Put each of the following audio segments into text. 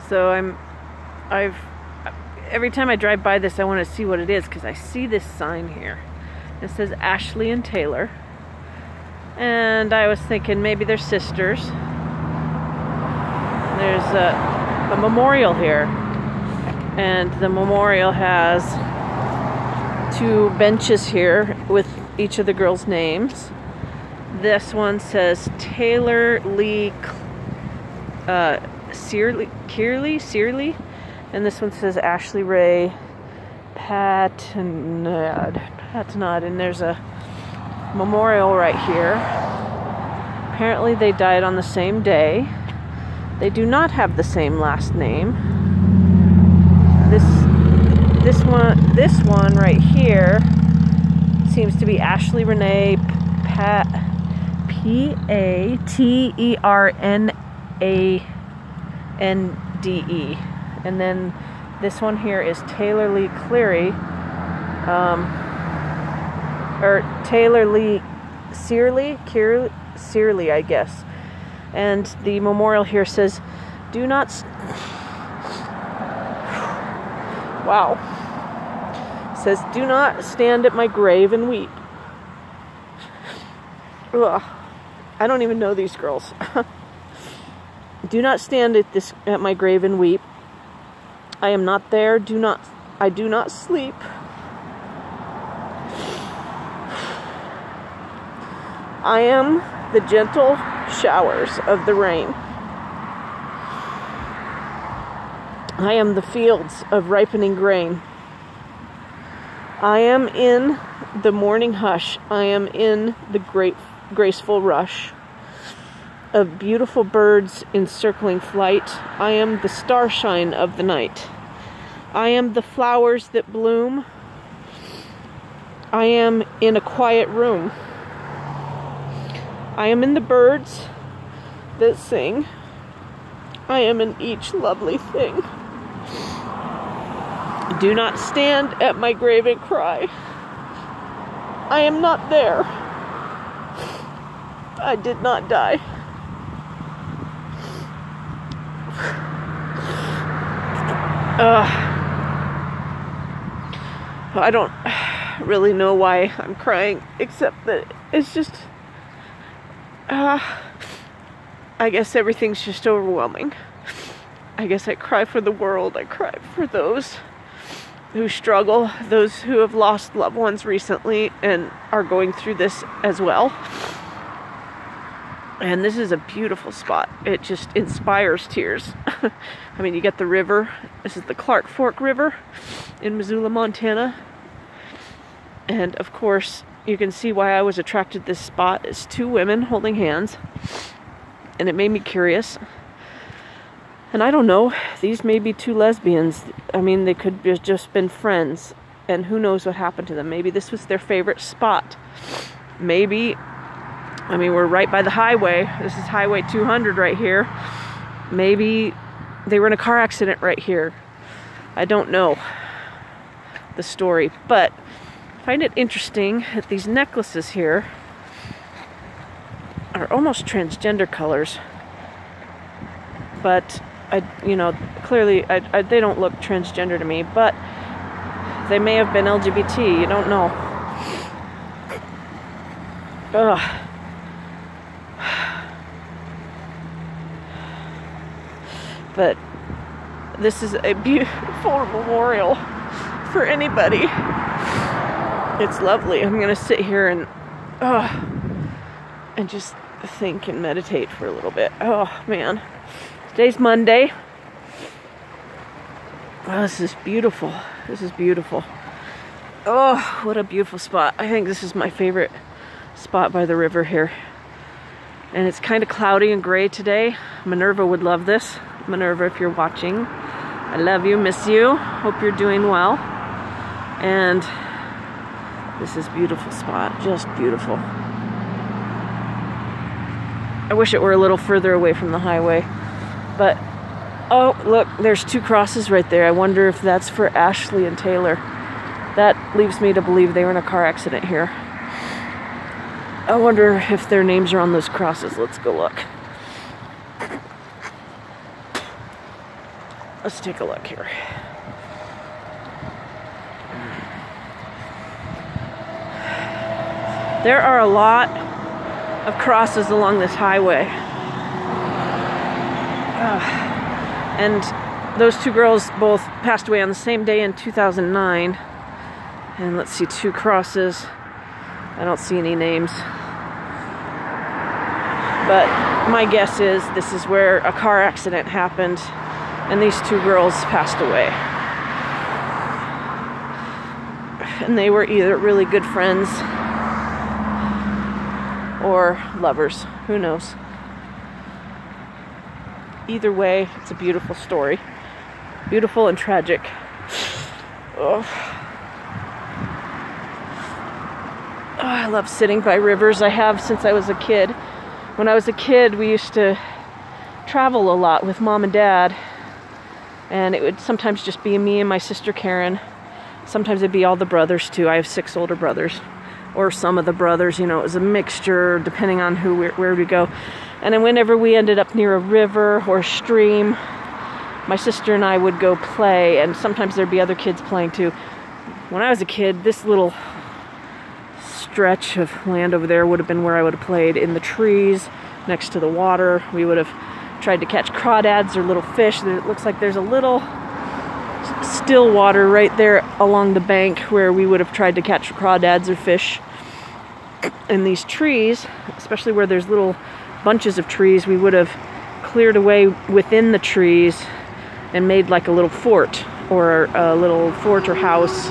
So every time I drive by this, I want to see what it is, because I see this sign here. It says Ashley and Taylor. And I was thinking maybe they're sisters. There's a memorial here. And the memorial has 2 benches here with each of the girls' names. This one says Taylor Lee Searly, and this one says Ashley Ray Patnod, and there's a memorial right here. Apparently they died on the same day. They do not have the same last name. This one right here seems to be Ashley Renee Paternande, and then this one here is Taylor Lee Cleary, or Taylor Lee Searly, I guess. And the memorial here says, "Do not." Wow. It says, "Do not stand at my grave and weep." Ugh. I don't even know these girls. "Do not stand at my grave and weep. I am not there. I do not sleep. I am the gentle showers of the rain. I am the fields of ripening grain. I am in the morning hush. I am in the graceful rush of beautiful birds in circling flight. I am the starshine of the night. I am the flowers that bloom. I am in a quiet room. I am in the birds that sing. I am in each lovely thing. Do not stand at my grave and cry. I am not there. I did not die." I don't really know why I'm crying, except that it's just, I guess everything's just overwhelming. I guess I cry for the world. I cry for those who struggle, those who have lost loved ones recently and are going through this as well. And this is a beautiful spot. It just inspires tears. I mean, you get the river. This is the Clark Fork River in Missoula, Montana. And of course, you can see why I was attracted to this spot. It's 2 women holding hands. And it made me curious. And I don't know, these may be 2 lesbians. I mean, they could have just been friends. And who knows what happened to them. Maybe this was their favorite spot. Maybe, I mean, we're right by the highway. This is Highway 200 right here. Maybe they were in a car accident right here. I don't know the story. But I find it interesting that these necklaces here are almost transgender colors. But clearly they don't look transgender to me, but they may have been LGBT, you don't know. Ugh. But this is a beautiful memorial for anybody. It's lovely. I'm gonna sit here and just think and meditate for a little bit. Oh man. Today's Monday. Oh, this is beautiful. This is beautiful. Oh, what a beautiful spot. I think this is my favorite spot by the river here. And it's kind of cloudy and gray today. Minerva would love this. Minerva, if you're watching, I love you, miss you. Hope you're doing well. And this is a beautiful spot. Just beautiful. I wish it were a little further away from the highway. But, oh, look, there's 2 crosses right there. I wonder if that's for Ashley and Taylor. That leaves me to believe they were in a car accident here. I wonder if their names are on those crosses. Let's go look. Let's take a look here. There are a lot of crosses along this highway. And those two girls both passed away on the same day in 2009. And let's see, 2 crosses. I don't see any names. But my guess is this is where a car accident happened and these 2 girls passed away. And they were either really good friends or lovers. Who knows? Either way, it's a beautiful story. Beautiful and tragic. Oh, I love sitting by rivers. I have since I was a kid. When I was a kid, we used to travel a lot with Mom and Dad. And it would sometimes just be me and my sister Karen. Sometimes it'd be all the brothers too. I have 6 older brothers. Or some of the brothers, you know, it was a mixture depending on where we go. And then whenever we ended up near a river or a stream, my sister and I would go play, and sometimes there'd be other kids playing too. When I was a kid, this little stretch of land over there would have been where I would have played, in the trees next to the water. We would have tried to catch crawdads or little fish. It looks like there's a little still water right there along the bank where we would have tried to catch crawdads or fish. In these trees, especially where there's little bunches of trees, we would have cleared away within the trees and made like a little fort or house.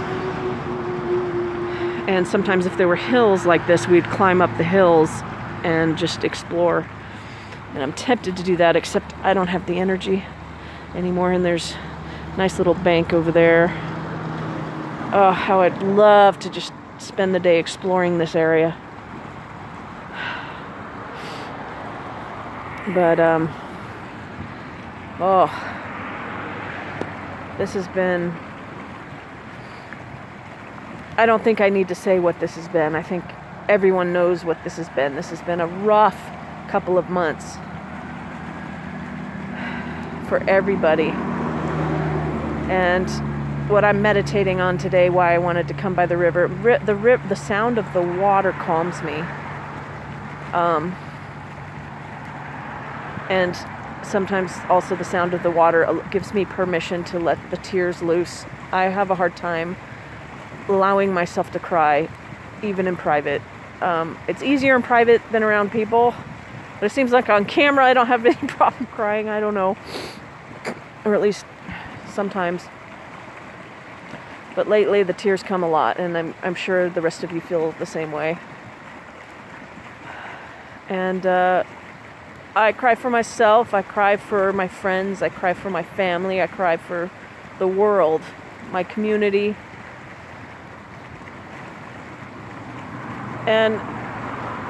And sometimes if there were hills like this, we'd climb up the hills and just explore. And I'm tempted to do that, except I don't have the energy anymore. And there's a nice little bank over there. Oh, how I'd love to just spend the day exploring this area. But, this has been, I don't think I need to say what this has been. I think everyone knows what this has been. This has been a rough couple of months for everybody. And what I'm meditating on today, why I wanted to come by the river, the sound of the water calms me. And sometimes also the sound of the water gives me permission to let the tears loose. I have a hard time allowing myself to cry, even in private. It's easier in private than around people, but it seems like on camera I don't have any problem crying. I don't know, or at least sometimes. But lately the tears come a lot, and I'm sure the rest of you feel the same way. And I cry for myself, I cry for my friends, I cry for my family, I cry for the world, my community. And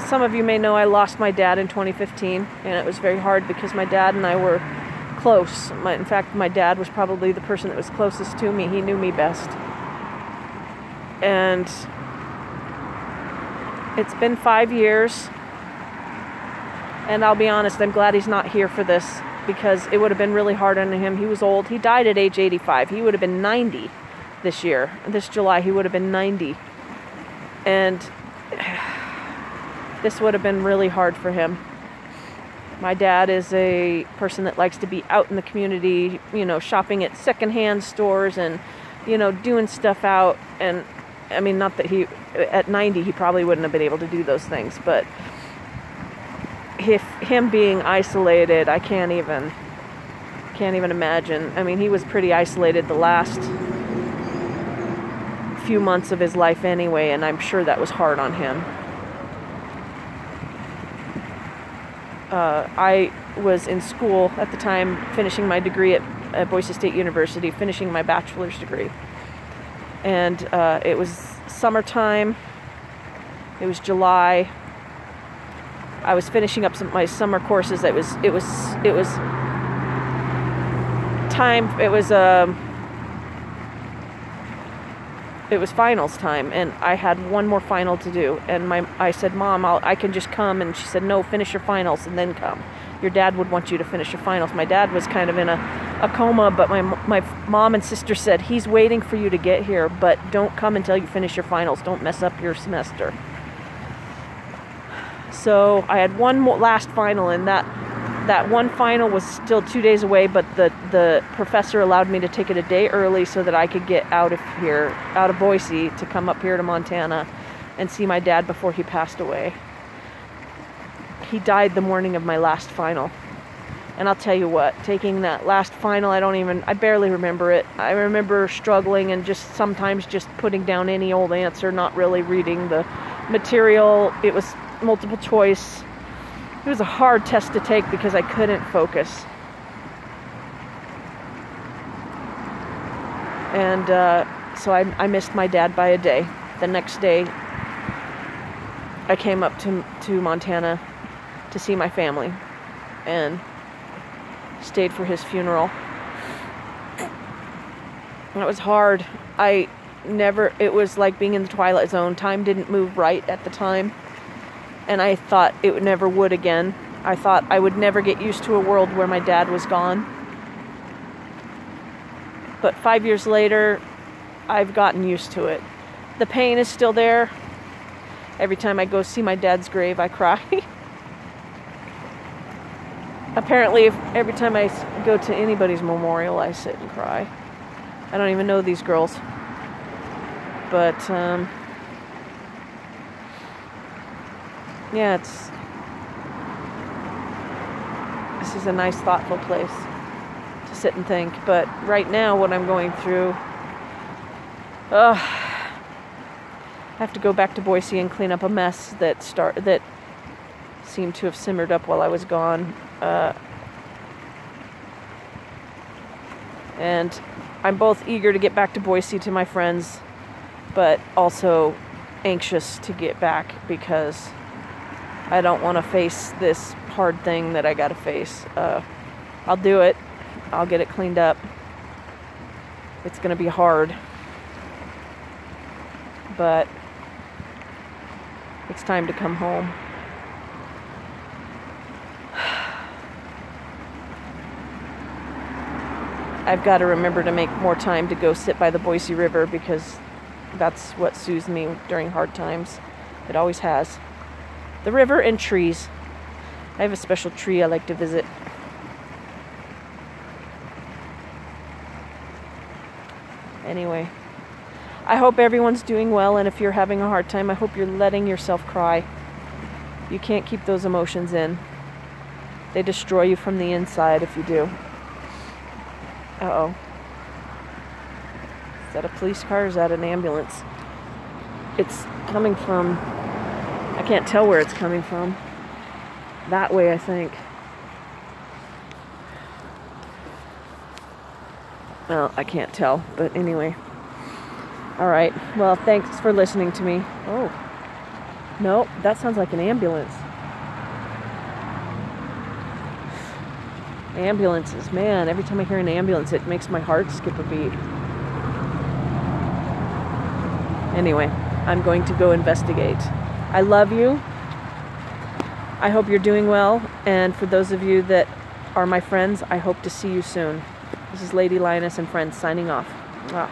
some of you may know I lost my dad in 2015, and it was very hard because my dad and I were close. In fact, my dad was probably the person that was closest to me. He knew me best. And it's been 5 years. And I'll be honest, I'm glad he's not here for this, because it would have been really hard on him. He was old. He died at age 85. He would have been 90 this year. This July, he would have been 90. And this would have been really hard for him. My dad is a person that likes to be out in the community, you know, shopping at secondhand stores and, you know, doing stuff out. And I mean, not that at 90, he probably wouldn't have been able to do those things, but him being isolated, I can't even imagine. I mean, he was pretty isolated the last few months of his life anyway, and I'm sure that was hard on him. I was in school at the time, finishing my degree at Boise State University, finishing my bachelor's degree. And it was summertime. It was July. I was finishing up my summer courses. It was finals time, and I had one more final to do. And I said, Mom, I can just come. And she said, no, finish your finals and then come. Your dad would want you to finish your finals. My dad was kind of in a a coma, but my mom and sister said, he's waiting for you to get here, but don't come until you finish your finals. Don't mess up your semester. So I had one last final, and that one final was still 2 days away, but the professor allowed me to take it a day early so that I could get out of Boise, to come up here to Montana and see my dad before he passed away. He died the morning of my last final. And I'll tell you what, taking that last final, I barely remember it. I remember struggling and just sometimes just putting down any old answer, not really reading the material. It was multiple choice. It was a hard test to take because I couldn't focus. And so I missed my dad by a day. The next day, I came up to Montana to see my family and stayed for his funeral. It was hard. It was like being in the Twilight Zone. Time didn't move right at the time. And I thought it never would again. I thought I would never get used to a world where my dad was gone. But 5 years later, I've gotten used to it. The pain is still there. Every time I go see my dad's grave, I cry. Apparently, every time I go to anybody's memorial, I sit and cry. I don't even know these girls. But, yeah, this is a nice, thoughtful place to sit and think. But right now, what I'm going through, I have to go back to Boise and clean up a mess that seemed to have simmered up while I was gone. And I'm both eager to get back to Boise to my friends, but also anxious to get back because I don't want to face this hard thing that I got to face. I'll do it. I'll get it cleaned up. It's going to be hard. But it's time to come home. I've got to remember to make more time to go sit by the Boise River because that's what soothes me during hard times. It always has. The river and trees. I have a special tree I like to visit. Anyway, I hope everyone's doing well, and if you're having a hard time, I hope you're letting yourself cry. You can't keep those emotions in. They destroy you from the inside if you do. Uh-oh. Is that a police car or is that an ambulance? It's coming from... I can't tell where it's coming from. That way, I think. Well, I can't tell, but anyway. Alright, well, thanks for listening to me. Oh. No, that sounds like an ambulance. Ambulances, man, every time I hear an ambulance, it makes my heart skip a beat. Anyway, I'm going to go investigate. I love you. I hope you're doing well, and for those of you that are my friends, I hope to see you soon. This is Lady Lioness and Friends signing off. Wow.